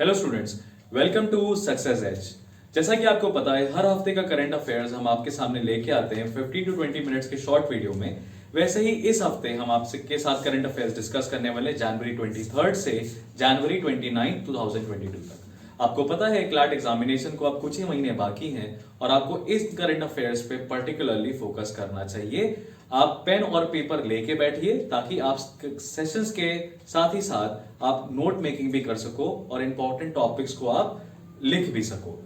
Hello students, welcome to Success Edge. जैसा कि आपको पता है, हर हफ्ते का करंट अफेयर्स हम आपके सामने लेके आते हैं 15 टू 20 मिनट्स के शॉर्ट वीडियो में। वैसे ही इस हफ्ते हम आपके साथ करंट अफेयर्स डिस्कस करने वाले जनवरी 23 से जनवरी 29 2022 तक। आपको पता है क्लैट एग्जामिनेशन को अब कुछ ही महीने बाकी हैं और आपको इस करंट अफेयर्स पे पर्टिकुलरली फोकस करना चाहिए। आप पेन और पेपर लेके बैठिए ताकि आप सेशंस के साथ ही साथ आप नोट मेकिंग भी कर सको और इंपॉर्टेंट टॉपिक्स को आप लिख भी सको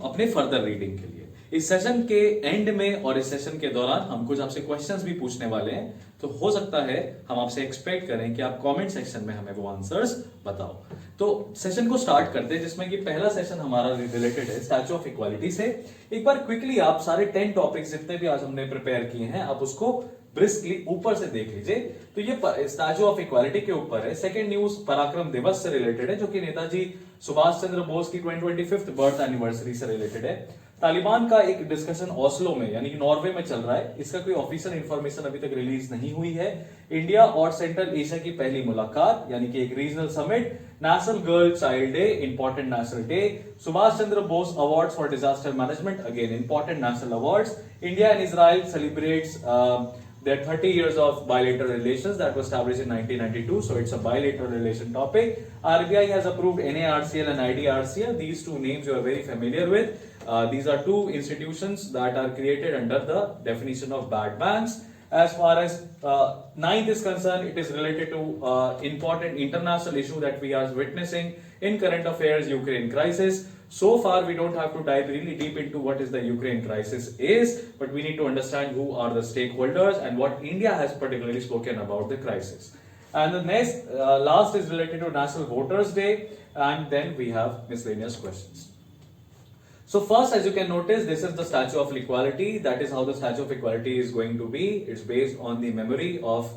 अपने फर्दर रीडिंग के लिए। इस सेशन के एंड में और इस सेशन के दौरान हम कुछ आपसे क्वेश्चंस भी पूछने वाले हैं, तो हो सकता है हम आपसे एक्सपेक्ट करें कि आप कमेंट सेक्शन में हमें वो आंसर्स बताओ। तो सेशन को स्टार्ट करते हैं, जिसमें कि पहला सेशन हमारा रिलेटेड है स्टैच्यू ऑफ इक्वालिटी से। एक बार क्विकली आप सारे 10 टॉपिक्स जितने भी आज हमने प्रिपेयर किए हैं आप उसको ब्रिस्कली ऊपर से देख लीजिए। तो ये स्टैच्यू ऑफ इक्वालिटी के ऊपर है। सेकंड न्यूज पराक्रम दिवस से रिलेटेड है, जो कि नेताजी सुभाष चंद्र बोस की 25th बर्थ एनिवर्सरी से रिलेटेड है। तालिबान का एक डिस्कशन ओस्लो में यानी कि नॉर्वे में चल रहा है, इसका कोई ऑफिशियल इंफॉर्मेशन अभी तक रिलीज नहीं हुई है। इंडिया और सेंट्रल एशिया की पहली मुलाकात यानी कि एक regional summit. National girl child day, important national day. Subhash Chandra Bose awards for disaster management, again important national awards. India and Israel celebrates their 30 years of bilateral relations that was established in 1992, so it's a bilateral relation topic. RBI has approved NARCL and IDRCL. These two names you are very familiar with. These are two institutions that are created under the definition of bad banks. As far as ninth is concerned, it is related to important international issue that we are witnessing in current affairs, Ukraine crisis. So far, we don't have to dive really deep into what is the Ukraine crisis is, but we need to understand who are the stakeholders and what India has particularly spoken about the crisis. And the next, last is related to National Voters Day, and then we have miscellaneous questions. So first, as you can notice, this is the Statue of Equality. That is how the Statue of Equality is going to be. It's based on the memory of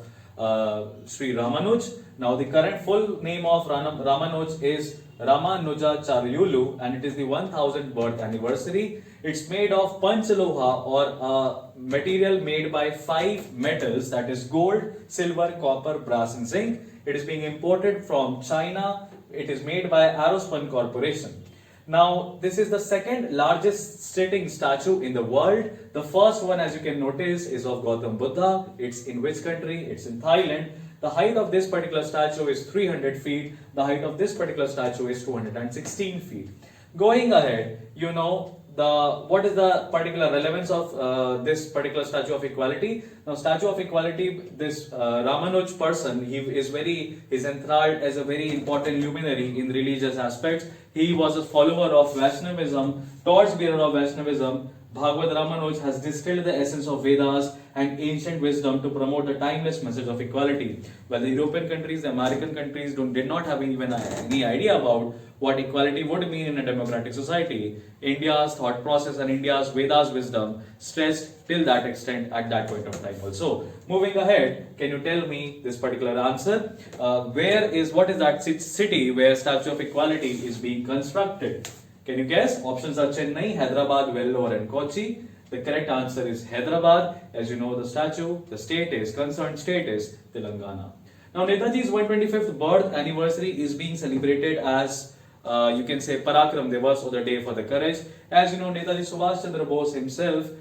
Sri Ramanuj. Now, the current full name of Ramanuj is Ramanujacharyulu, and it is the 1000th birth anniversary. It's made of Panchaloha, or a material made by 5 metals, that is gold, silver, copper, brass and zinc. It is being imported from China. It is made by Aerospun Corporation. Now, this is the second largest sitting statue in the world. The first one, as you can notice, is of Gautam Buddha. It's in which country? It's in Thailand. The height of this particular statue is 300 feet. The height of this particular statue is 216 feet. Going ahead, you know, what is the particular relevance of this particular Statue of Equality? Now, Statue of Equality, this Ramanuj person, he is enthralled as a very important luminary in religious aspects. He was a follower of Vaishnavism, torchbearer of Vaishnavism. Bhagavad Ramanuj has distilled the essence of Vedas and ancient wisdom to promote a timeless message of equality. While the European countries, the American countries did not have even any idea about what equality would mean in a democratic society, India's thought process and India's Vedas wisdom stressed till that extent at that point of time also. Moving ahead, can you tell me this particular answer? What is that city where Statue of Equality is being constructed? Can you guess? Options are Chennai, Hyderabad, Vellore and Kochi. The correct answer is Hyderabad. As you know, the concerned state is Telangana. Now, Netaji's 125th birth anniversary is being celebrated as you can say Parakram Divas, or the Day for the Courage. As you know, Netaji Subhash Chandra Bose himself,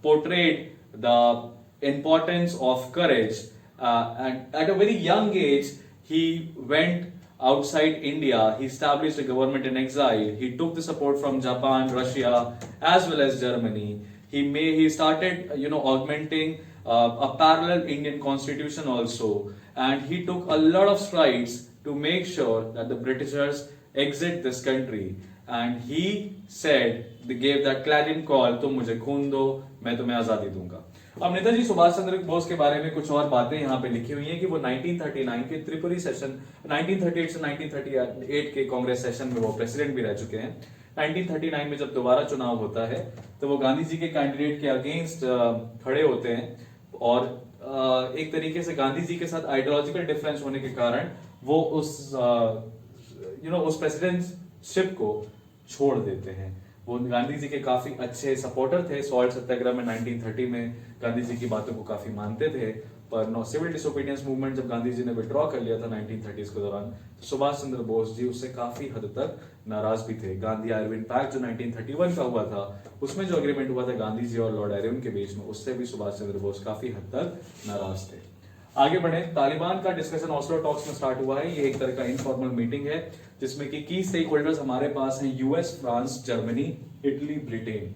portrayed the importance of courage, and at a very young age, he went outside India. He established a government in exile. He took the support from Japan, Russia, as well as Germany. He started, augmenting a parallel Indian constitution also, and he took a lot of strides to make sure that the Britishers exit this country. And he said, they gave that clarion call, तुम मुझे खून दो, मैं तुम्हें आजादी दूंगा. अब नेताजी सुभाष चंद्र बोस के बारे में कुछ और बातें यहाँ पे लिखी हुई हैं कि वो 1939 के त्रिपुरी सेशन, 1938 से 1938 के कांग्रेस सेशन में वो प्रेसिडेंट भी रह चुके हैं। 1939 में जब दोबारा चुनाव होता है तो वो गांधी जी के कैंडिडेट के अगेंस्ट खड़े होते हैं, और एक तरीके से गांधी जी के साथ आइडियोलॉजिकल डिफरेंस होने के कारण वो उस प्रेसिडेंटशिप को छोड़ देते हैं। वो गांधी जी के काफी अच्छे सपोर्टर थे। सॉल्ट सत्याग्रह में 1930 में गांधी जी की बातों को काफी मानते थे, पर नो सिविल डिसोबीडियंस मूवमेंट जब गांधी जी ने विड्रॉ कर लिया था 1930s के दौरान, तो सुभाष चंद्र बोस जी उससे काफी हद तक नाराज भी थे। गांधी आयरविन पैक्ट जो 1931 का हुआ था, उसमें जो एग्रीमेंट हुआ था गांधी जी और लॉर्ड आयरविन के बीच में, उससे भी सुभाष चंद्र बोस काफी हद तक नाराज थे। आगे बढ़े, तालिबान का डिस्कशन ऑस्लो टॉक्स में स्टार्ट हुआ है। ये एक तरह का इनफॉर्मल मीटिंग है जिसमें कि की स्टेक होल्डर्स हमारे पास हैं US, France, Germany, Italy, Britain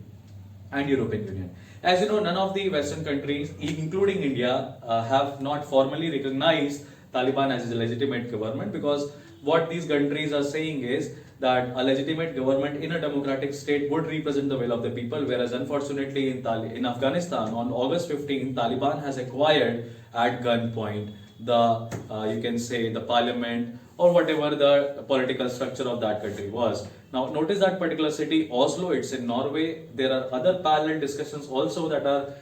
and European Union. As you know, none of the Western countries, including India, have not formally recognized Taliban as a legitimate government, because what these countries are saying is that a legitimate government in a democratic state would represent the will of the people, whereas unfortunately in Afghanistan on August 15, Taliban has acquired at gunpoint the you can say the parliament or whatever the political structure of that country was. Now notice that particular city, Oslo, it's in Norway. There are other parallel discussions also that are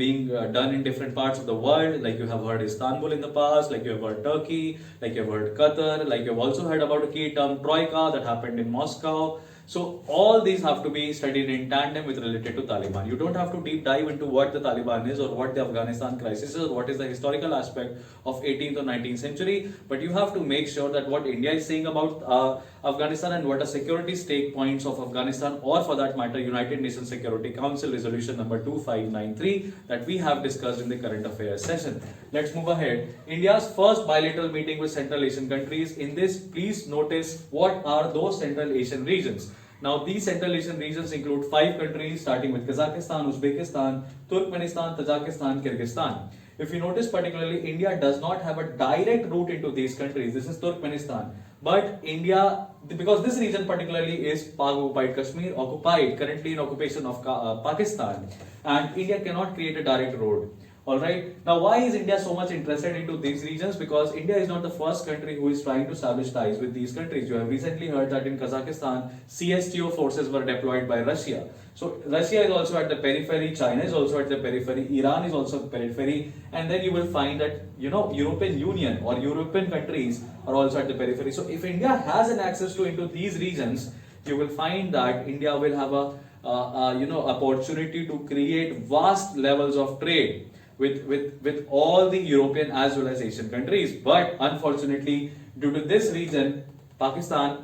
being done in different parts of the world. Like you have heard Istanbul in the past, like you have heard Turkey, like you have heard Qatar, like you have also heard about a key term Troika that happened in Moscow. So all these have to be studied in tandem with related to Taliban. You don't have to deep dive into what the Taliban is or what the Afghanistan crisis is or what is the historical aspect of 18th or 19th century, but you have to make sure that what India is saying about Afghanistan and what are security stake points of Afghanistan, or for that matter United Nations Security Council resolution number 2593 that we have discussed in the current affairs session. Let's move ahead. India's first bilateral meeting with Central Asian countries. In this, please notice what are those Central Asian regions. Now, these Central Asian regions include 5 countries starting with Kazakhstan, Uzbekistan, Turkmenistan, Tajikistan, Kyrgyzstan. If you notice particularly, India does not have a direct route into these countries. This is Turkmenistan. But India, because this region particularly is Pak-occupied Kashmir, occupied, currently in occupation of Pakistan, and India cannot create a direct road. Alright, now why is India so much interested into these regions? Because India is not the first country who is trying to establish ties with these countries. You have recently heard that in Kazakhstan, CSTO forces were deployed by Russia. So Russia is also at the periphery, China is also at the periphery, Iran is also at the periphery, and then you will find that European Union or European countries are also at the periphery. So if India has an access to into these regions, you will find that India will have a opportunity to create vast levels of trade with all the European as well as Asian countries. But unfortunately, due to this region, Pakistan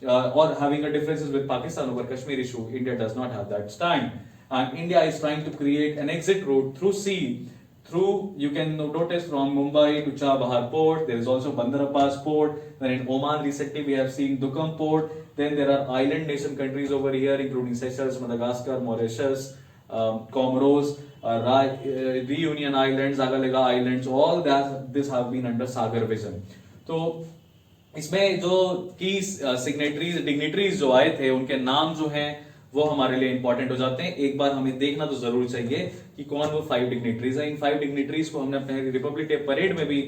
or having a differences with Pakistan over Kashmir issue, India does not have that stand, and India is trying to create an exit route through sea. Through, you can notice from Mumbai to Chabahar port, there is also Bandar Abbas port. Then in Oman recently we have seen Duqm port. Then there are island nation countries over here including Seychelles, Madagascar, Mauritius, Comoros, Reunion Islands, Agalega Islands, all that this have been under Sagar Vision. तो इसमें जो की dignitaries जो आए थे उनके नाम जो हैं वो हमारे लिए इंपॉर्टेंट हो जाते हैं। एक बार हमें देखना तो जरूर चाहिए कि कौन वो 5 डिग्नेटरीज हैं। इन 5 डिग्नेटरीज को हमने अपने रिपब्लिक डे परेड में भी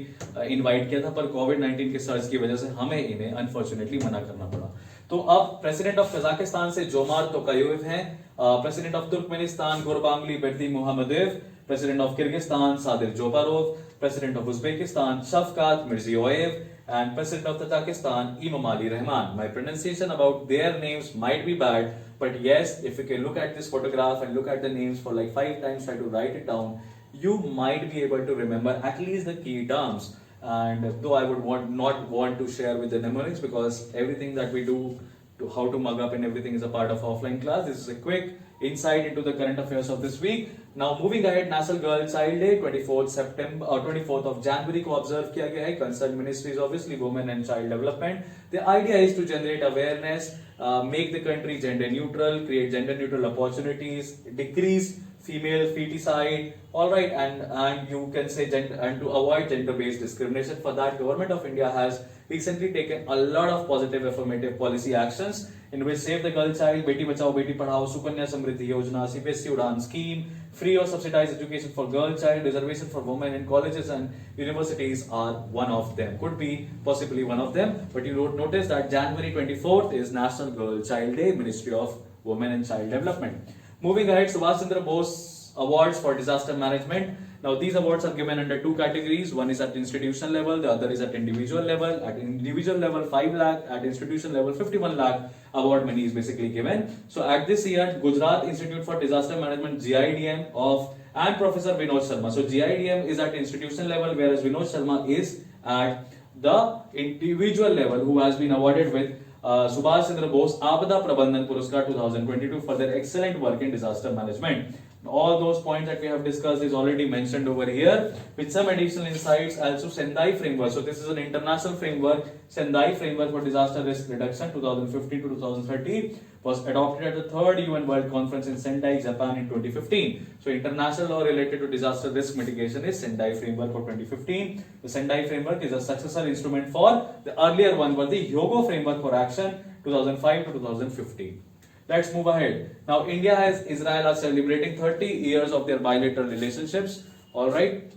इनवाइट किया था, पर कोविड-19 के सर्च की वजह से हमें इन्हें अनफॉर्चुनेटली मना करना पड़ा। तो अब प्रेसिडेंट ऑफ कजाकिस्तान से जोमार तोकायोव हैं, president of Turkmenistan Gurbanguly Berdimuhamedov, president of Kyrgyzstan Sadyr Japarov, president of Uzbekistan Shavkat Mirziyoyev, and president of Tajikistan Emomali Rahman. My pronunciation about their names might be bad, but yes, if you can look at this photograph and look at the names for like 5 times, try to write it down, you might be able to remember at least the key terms. And though I would not want to share with the mnemonics, because everything that we do to how to mug up and everything is a part of offline class. This is a quick insight into the current affairs of this week. Now moving ahead, National Girl Child Day 24th of January को observe किया गया है. Concerned ministries obviously women and child development. The idea is to generate awareness, make the country gender neutral, create gender neutral opportunities, decrease female feticide, all right, and you can say and to avoid gender-based discrimination. For that, Government of India has recently taken a lot of positive affirmative policy actions in which Save the Girl Child, Beti Bachao Beti Padhao, Sukanya Samriddhi Yojana, CBSE Udan scheme, free or subsidized education for girl child, reservation for women in colleges and universities are one of them. Could be possibly one of them, but you notice that January 24th is National Girl Child Day, Ministry of Women and Child Development. Moving ahead, Subhash Chandra Bose Awards for Disaster Management. Now these awards are given under 2 categories. One is at institutional level, the other is at individual level. At individual level 5 lakh, at institution level 51 lakh award money is basically given. So at this year, Gujarat Institute for Disaster Management GIDM of and Professor Vinod Sharma. So GIDM is at institutional level, whereas Vinod Sharma is at the individual level, who has been awarded with Subhash Chandra Bose Abada Prabandhan Puraskar 2022 for their excellent work in disaster management. All those points that we have discussed is already mentioned over here with some additional insights. Also Sendai framework. So this is an international framework. Sendai framework for disaster risk reduction 2015 to 2030 was adopted at the third UN World Conference in Sendai, Japan in 2015. So international law related to disaster risk mitigation is Sendai framework for 2015. The Sendai framework is a successor instrument for the earlier one, was the Hyogo framework for action 2005 to 2015. Let's move ahead. Now, India and Israel are celebrating 30 years of their bilateral relationships. All right.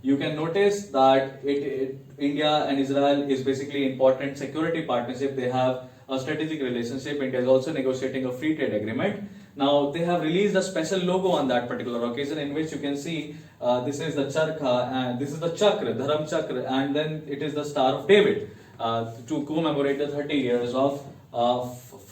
You can notice that India and Israel is basically important security partnership. They have a strategic relationship. India is also negotiating a free trade agreement. Now, they have released a special logo on that particular occasion, in which you can see this is the charkha and this is the chakra, Dharam Chakra, and then it is the Star of David to commemorate the 30 years of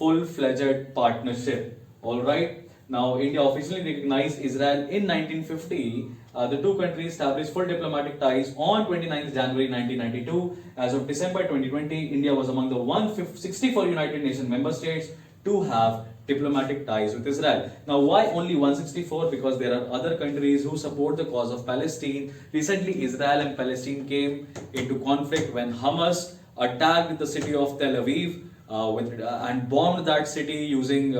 full-fledged partnership. All right. Now, India officially recognized Israel in 1950. The two countries established full diplomatic ties on 29th January 1992. As of December 2020, India was among the 164 United Nations member states to have diplomatic ties with Israel. Now, why only 164? Because there are other countries who support the cause of Palestine. Recently, Israel and Palestine came into conflict when Hamas attacked the city of Tel Aviv and bombed that city using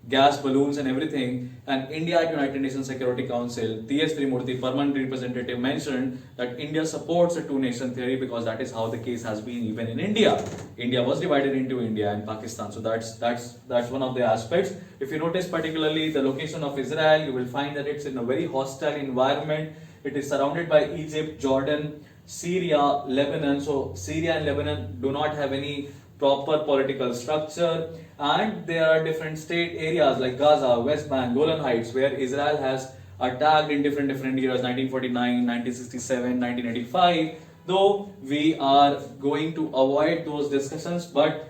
gas balloons and everything. And India at United Nations Security Council, T.S. Trimurti, permanent representative, mentioned that India supports a two-nation theory because that is how the case has been even in India. India was divided into India and Pakistan. So that's one of the aspects. If you notice particularly the location of Israel, you will find that it's in a very hostile environment. It is surrounded by Egypt, Jordan, Syria, Lebanon. So Syria and Lebanon do not have any proper political structure, and there are different state areas like Gaza, West Bank, Golan Heights, where Israel has attacked in different years, 1949, 1967, 1985. Though we are going to avoid those discussions, but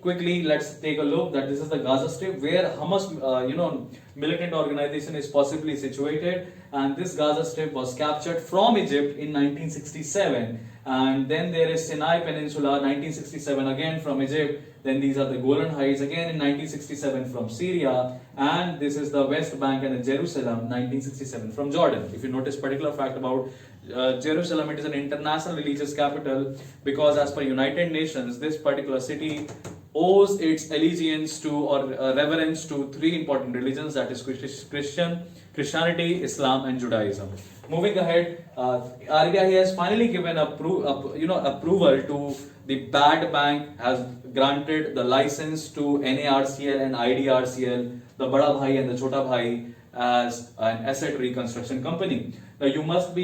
quickly let's take a look that this is the Gaza Strip where Hamas militant organization is possibly situated, and this Gaza Strip was captured from Egypt in 1967. And then there is Sinai Peninsula, 1967 again from Egypt. Then these are the Golan Heights again in 1967 from Syria, and this is the West Bank and Jerusalem, 1967 from Jordan. If you notice particular fact about Jerusalem, it is an international religious capital because as per United Nations, this particular city owes its allegiance to or reverence to three important religions, that is Christianity, Islam and Judaism. Moving ahead, RBI has finally given approval to the Bad Bank, has granted the license to NARCL and IDRCL, the Bada Bhai and the Chota Bhai, as an asset reconstruction company. Now you must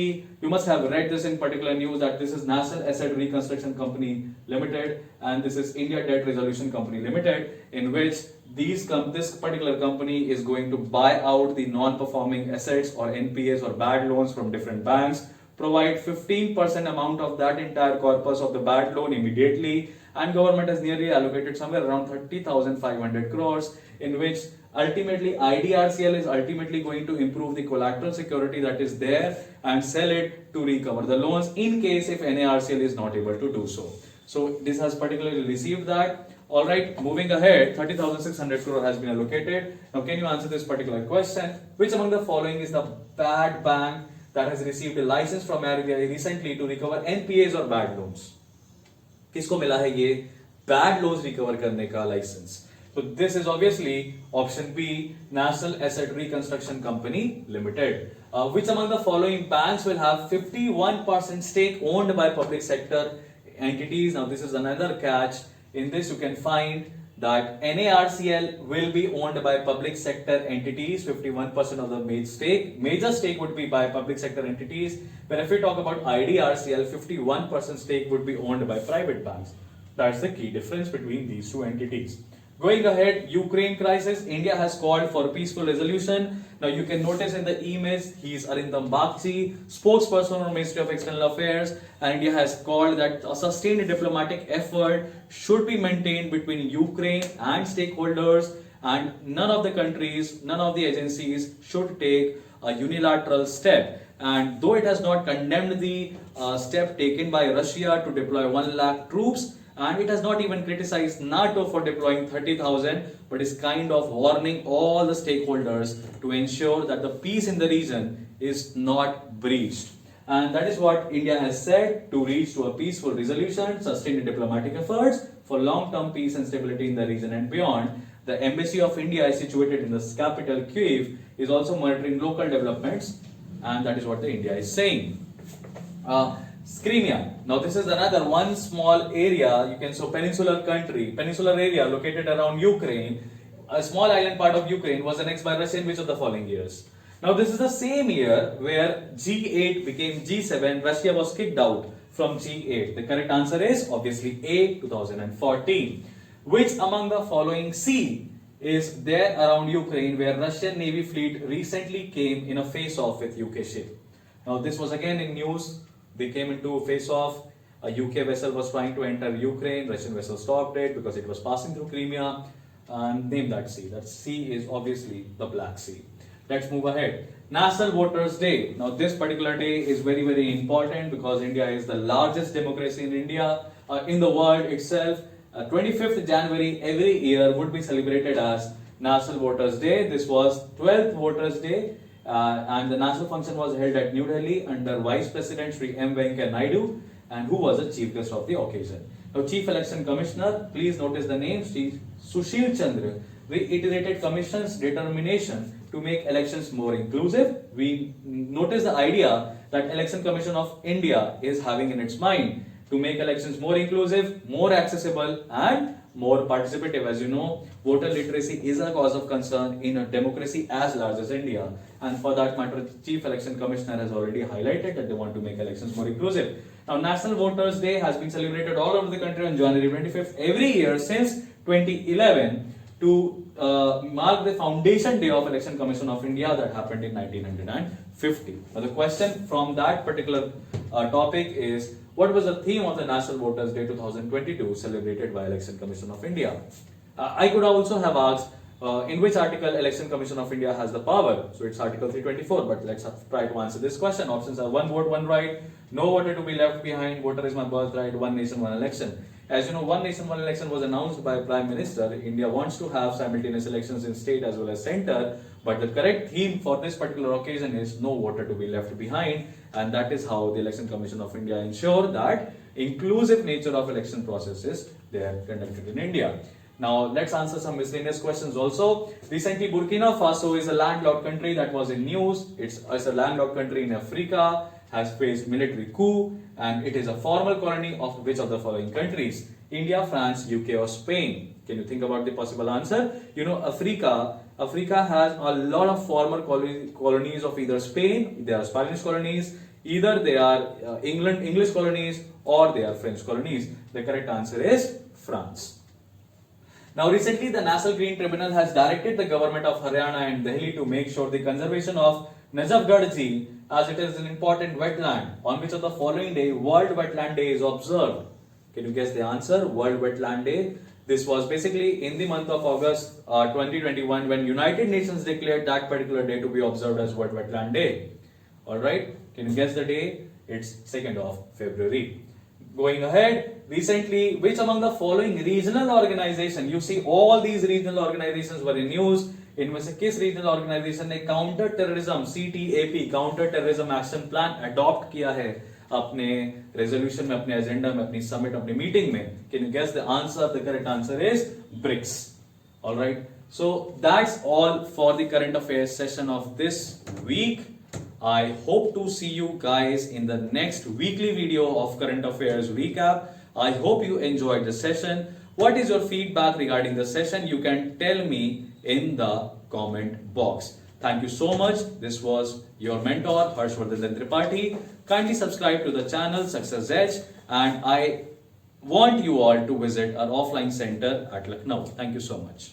have read this in particular news that this is National Asset Reconstruction Company Limited and this is India Debt Resolution Company Limited, in which this particular company is going to buy out the non-performing assets or NPAs or bad loans from different banks, provide 15% amount of that entire corpus of the bad loan immediately, and government has nearly allocated somewhere around 30,500 crores, in which ultimately IDRCL is ultimately going to improve the collateral security that is there and sell it to recover the loans in case if NARCL is not able to do so. So this has particularly received that. Alright, moving ahead, 30,600 crore has been allocated. Now can you answer this particular question? Which among the following is the bad bank that has received a license from RBI recently to recover NPAs or bad loans? किसको मिला है ये bad loans recover करने का license? So this is obviously option B, National Asset Reconstruction Company Limited. Which among the following banks will have 51% stake owned by public sector entities? Now this is another catch. In this you can find that NARCL will be owned by public sector entities, 51% of the major stake would be by public sector entities. But if we talk about IDRCL, 51% stake would be owned by private banks. That's the key difference between these two entities. Going ahead, Ukraine crisis, India has called for peaceful resolution. Now you can notice in the image, he is Arindam Bagchi, spokesperson for Ministry of External Affairs, and India has called that a sustained diplomatic effort should be maintained between Ukraine and stakeholders, and none of the countries, none of the agencies should take a unilateral step. And though it has not condemned the step taken by Russia to deploy 1 lakh troops, and it has not even criticized NATO for deploying 30,000, but is kind of warning all the stakeholders to ensure that the peace in the region is not breached. And that is what India has said, to reach to a peaceful resolution, sustain diplomatic efforts for long-term peace and stability in the region and beyond. The Embassy of India is situated in the capital, Kyiv, is also monitoring local developments, and that is what the India is saying. Crimea. Now this is another one small area, you can say peninsular area located around Ukraine. A small island part of Ukraine was annexed by Russia in which of the following years? Now this is the same year where G8 became G7, Russia was kicked out from G8. The correct answer is obviously A, 2014. Which among the following sea is there around Ukraine where Russian Navy fleet recently came in a face-off with UK ship? Now this was again in news. They came into face-off. A UK vessel was trying to enter Ukraine. Russian vessel stopped it because it was passing through Crimea. And name that sea. That sea is obviously the Black Sea. Let's move ahead. National Voters Day. Now this particular day is very, very important because India is the largest democracy in the world itself. 25th January every year would be celebrated as National Voters Day. This was 12th Voters Day. And the national function was held at New Delhi under Vice President Sri M. Venkaiah Naidu, and who was the chief guest of the occasion. Now, Chief Election Commissioner, please notice the name, Sri Sushil Chandra, reiterated Commission's determination to make elections more inclusive. We notice the idea that Election Commission of India is having in its mind to make elections more inclusive, more accessible, and more participative. As you know, voter literacy is a cause of concern in a democracy as large as India. And for that matter, the Chief Election Commissioner has already highlighted that they want to make elections more inclusive. Now, National Voters Day has been celebrated all over the country on January 25th every year since 2011 to mark the foundation day of Election Commission of India that happened in 1950. Now, the question from that particular topic is, what was the theme of the National Voters Day 2022 celebrated by Election Commission of India? I could also have asked in which article Election Commission of India has the power. So it's Article 324, but let's try to answer this question. Options are 1 vote, 1 right, no voter to be left behind, voter is my birthright, 1 nation, 1 election. As you know, 1 nation, 1 election was announced by Prime Minister. India wants to have simultaneous elections in state as well as center, but the correct theme for this particular occasion is no voter to be left behind, and that is how the Election Commission of India ensure that inclusive nature of election processes they are conducted in India. Now let's answer some miscellaneous questions also. Recently, Burkina Faso is a landlocked country that was in news. It's a landlocked country in Africa, has faced military coup, and it is a former colony of which of the following countries? India, France, UK, or Spain? Can you think about the possible answer? You know, Africa has a lot of former colonies of either Spain, they are Spanish colonies, either they are English colonies, or they are French colonies. The correct answer is France. Now, recently, the National Green Tribunal has directed the government of Haryana and Delhi to make sure the conservation of Najafgarh Jheel, as it is an important wetland, on which of the following day World Wetland Day is observed. Can you guess the answer? World Wetland Day. This was basically in the month of August 2021 when United Nations declared that particular day to be observed as World Wetland Day. Alright, can you guess the day? It's 2nd of February. Going ahead, recently, which among the following regional organization, you see all these regional organizations were in news, इनमें से किस regional organization ने counter terrorism CTAP counter terrorism action plan adopt किया है अपने resolution में, अपने agenda में, अपनी summit, अपनी meeting में? Can you guess the answer? The correct answer is BRICS. Alright, so that's all for the current affairs session of this week. I hope to see you guys in the next weekly video of current affairs recap. I hope you enjoyed the session. What is your feedback regarding the session? You can tell me in the comment box. Thank you so much. This was your mentor Harshvardhan Tripathi. Kindly subscribe to the channel Success Edge, and I want you all to visit our offline center at Lucknow. Thank you so much.